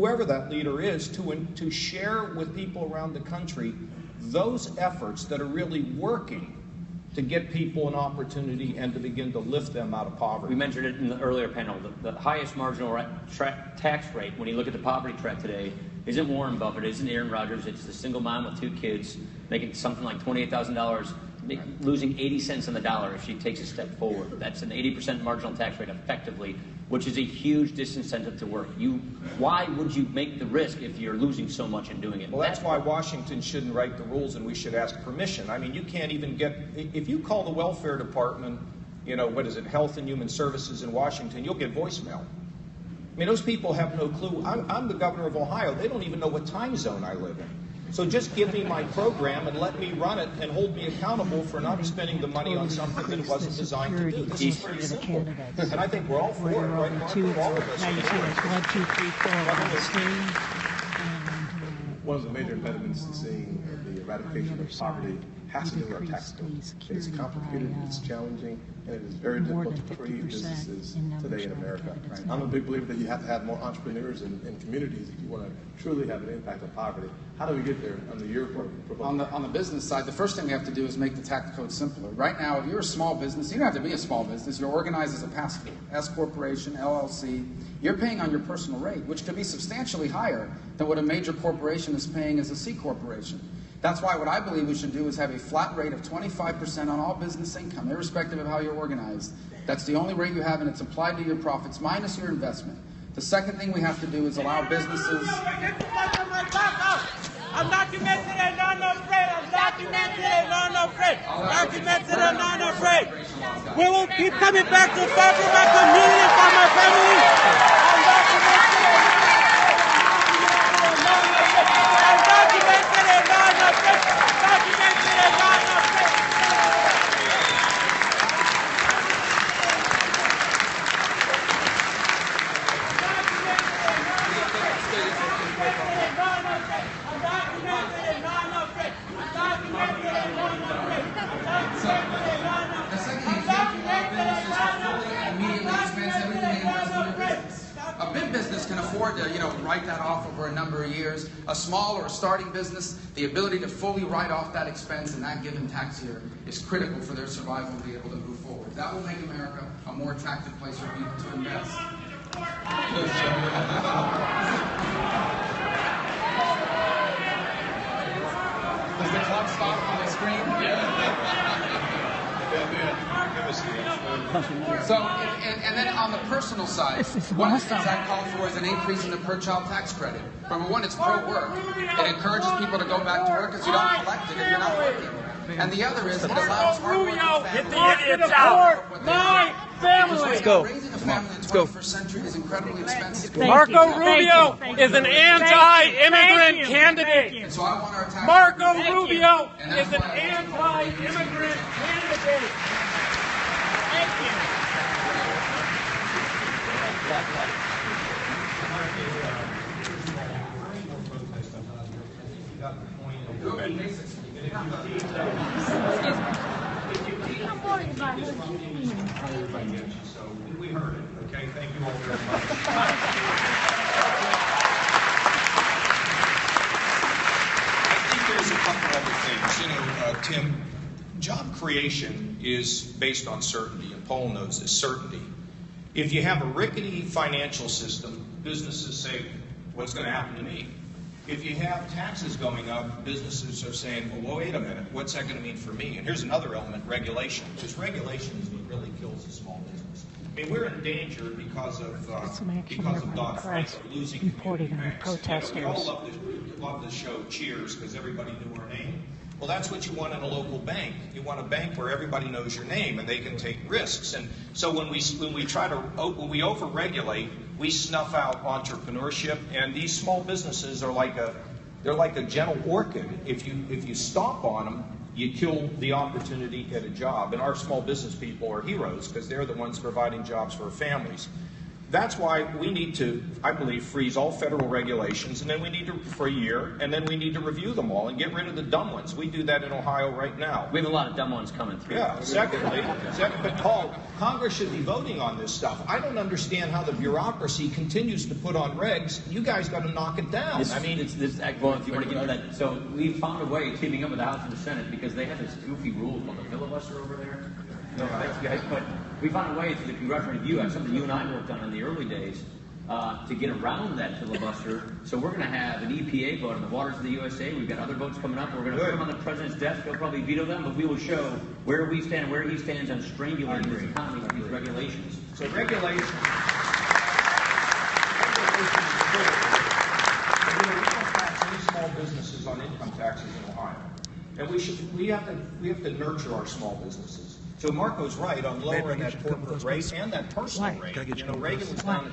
whoever that leader is, to share with people around the country those efforts that are really working to get people an opportunity and to begin to lift them out of poverty. We mentioned it in the earlier panel. The highest marginal tax rate, when you look at the poverty trap today, isn't Warren Buffett, isn't Aaron Rodgers, it's the single mom with 2 kids making something like $28,000, losing 80 cents on the dollar if she takes a step forward. That's an 80% marginal tax rate effectively, which is a huge disincentive to work. Why would you make the risk if you're losing so much in doing it? Well, that's why Washington shouldn't write the rules and we should ask permission. I mean, you can't even get, if you call the welfare department, Health and Human Services in Washington, you'll get voicemail. I mean, those people have no clue. I'm the governor of Ohio. They don't even know what time zone I live in. So just give me my program and let me run it and hold me accountable for not spending the money on something that it wasn't designed to do. This is pretty simple. And I think we're all for it, right, Mark? All of us. Now you see there's 1, 2, 3, 4 on the screen. One of the major impediments to seeing the eradication of poverty has to do with our tax code. It's complicated, it's challenging, and it is very difficult to create businesses today in America. I'm a big believer that you have to have more entrepreneurs in communities if you want to truly have an impact on poverty. How do we get there under your proposal? On the business side, the first thing we have to do is make the tax code simpler. Right now, if you're a small business, you don't have to be a small business. You're organized as a pass-through, S corporation, LLC. You're paying on your personal rate, which could be substantially higher than what a major corporation is paying as a C corporation. That's why what I believe we should do is have a flat rate of 25% on all business income, irrespective of how you're organized. That's the only rate you have, and it's applied to your profits minus your investment. The second thing we have to do is allow businesses... I'm documented and non-afraid. I'm documented and non-afraid. Documented and non-afraid. We will keep coming back to fight for my community and for my family. I'm documented and non-afraid. Documented and non-afraid. A big business can afford to, write that off over a number of years. A small or a starting business, the ability to fully write off that expense in that given tax year is critical for their survival and be able to move forward. That will make America a more attractive place for people to invest. Does the clock stop on the screen? Yeah. So, and then on the personal side, one of the things I call for is an increase in the per-child tax credit. Number one, it's pro-work. It encourages people to go back to work because you don't collect it if you're not working. And the other is it allows hardworking families My family. Let's go. Raising a family in the 21st century is incredibly expensive. Marco Rubio is an anti-immigrant candidate. And so I want our tax Marco Rubio is an anti-immigrant candidate. Thank you. I'm worried about her. So we heard it, okay? Thank you all very much. I think there's a couple other things. Tim, job creation is based on certainty, and Paul knows this, certainty. If you have a rickety financial system, businesses say, what's going to happen to me? If you have taxes going up, businesses are saying, well, wait a minute, what's that going to mean for me? And here's another element, regulation, because regulation is what really kills a small business. I mean, we're in danger because of Dodd-Frank, losing reported on banks. protesters. We all love the show Cheers because everybody knew our name. Well, that's what you want in a local bank. You want a bank where everybody knows your name and they can take risks. And so when we overregulate, we snuff out entrepreneurship. And these small businesses are like a gentle orchid. If you stomp on them, you kill the opportunity to get a job. And our small business people are heroes because they're the ones providing jobs for our families. That's why we need to, I believe, freeze all federal regulations, and then we need to, for a year, and then we need to review them all and get rid of the dumb ones. We do that in Ohio right now. We have a lot of dumb ones coming through. Yeah. But Paul, Congress should be voting on this stuff. I don't understand how the bureaucracy continues to put on regs. You guys got to knock it down. Well, if you want to get into that, so we found a way, teaming up with the House and the Senate, because they have this goofy rule called the filibuster over there. No offense, guys, but we found a way through the Congressional Review Act, something you and I worked on in the early days, to get around that filibuster. So we're going to have an EPA vote on the waters of the USA. We've got other votes coming up. We're going to put them on the president's desk. He'll probably veto them, but we will show where we stand, where he stands on strangulating this economy with these regulations. So regulations. We don't tax any small businesses on income taxes in Ohio, and we have to nurture our small businesses. So Marco's right on lowering that corporate rate and that personal rate. Reagan was down at